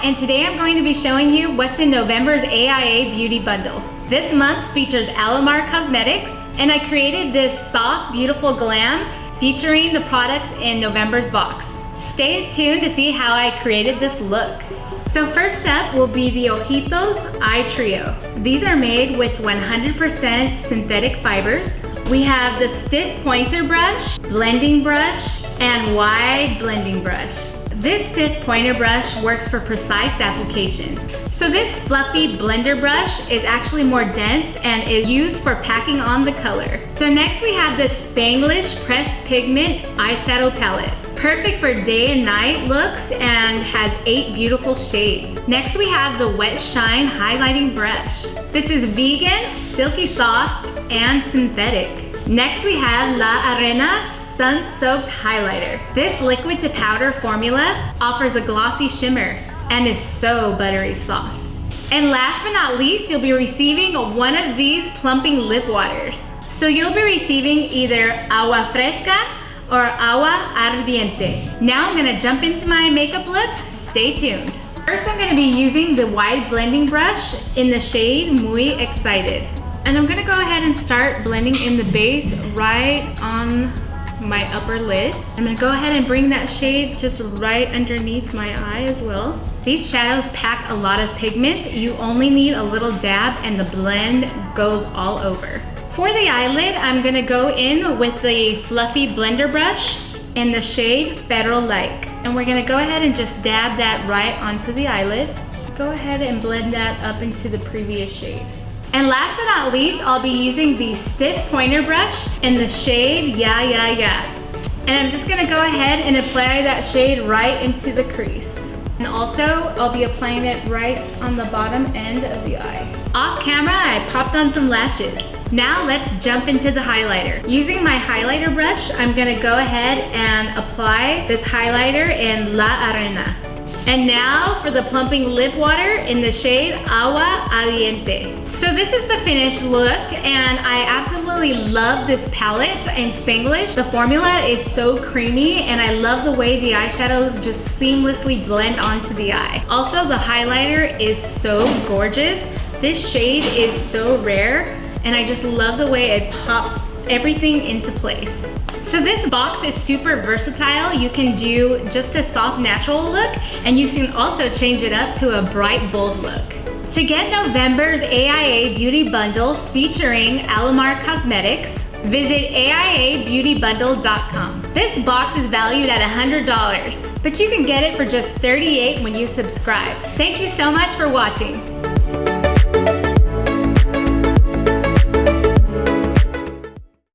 and today I'm going to be showing you what's in November's AIA Beauty Bundle. This month features Alamar Cosmetics, and I created this soft, beautiful glam featuring the products in November's box. Stay tuned to see how I created this look. So first up will be the Ojitos Eye Trio. These are made with 100% synthetic fibers. We have the stiff pointer brush, blending brush, and wide blending brush. This stiff pointer brush works for precise application. So this fluffy blender brush is actually more dense and is used for packing on the color. So next we have the Spanglish Pressed Pigment Eyeshadow Palette. Perfect for day and night looks and has 8 beautiful shades. Next we have the Wet Shine Highlighting Brush. This is vegan, silky soft, and synthetic. Next we have La Arena Sun-Soaked Highlighter. This liquid to powder formula offers a glossy shimmer and is so buttery soft. And last but not least, you'll be receiving one of these Plumping Lip Waters. So you'll be receiving either Agua Fresca or Agua Ardiente. Now I'm gonna jump into my makeup look. Stay tuned. First I'm gonna be using the wide blending brush in the shade Muy Excited. And I'm gonna go ahead and start blending in the base right on my upper lid. I'm gonna go ahead and bring that shade just right underneath my eye as well. These shadows pack a lot of pigment. You only need a little dab and the blend goes all over. For the eyelid, I'm gonna go in with the fluffy blender brush in the shade Pero Like. And we're gonna go ahead and just dab that right onto the eyelid. Go ahead and blend that up into the previous shade. And last but not least, I'll be using the stiff pointer brush in the shade Ya Ya Ya. And I'm just gonna go ahead and apply that shade right into the crease. And also, I'll be applying it right on the bottom end of the eye. Off camera, I popped on some lashes. Now let's jump into the highlighter. Using my highlighter brush, I'm gonna go ahead and apply this highlighter in La Arena. And now for the Plumping Lip Water in the shade Agua Ardiente. So this is the finished look, and I absolutely love this palette in Spanglish. The formula is so creamy, and I love the way the eyeshadows just seamlessly blend onto the eye. Also, the highlighter is so gorgeous. This shade is so rare, and I just love the way it pops everything into place. So this box is super versatile. You can do just a soft natural look, and you can also change it up to a bright bold look. To get November's AIA Beauty Bundle featuring Alamar Cosmetics, visit AIABeautyBundle.com. This box is valued at $100, but you can get it for just $38 when you subscribe. Thank you so much for watching.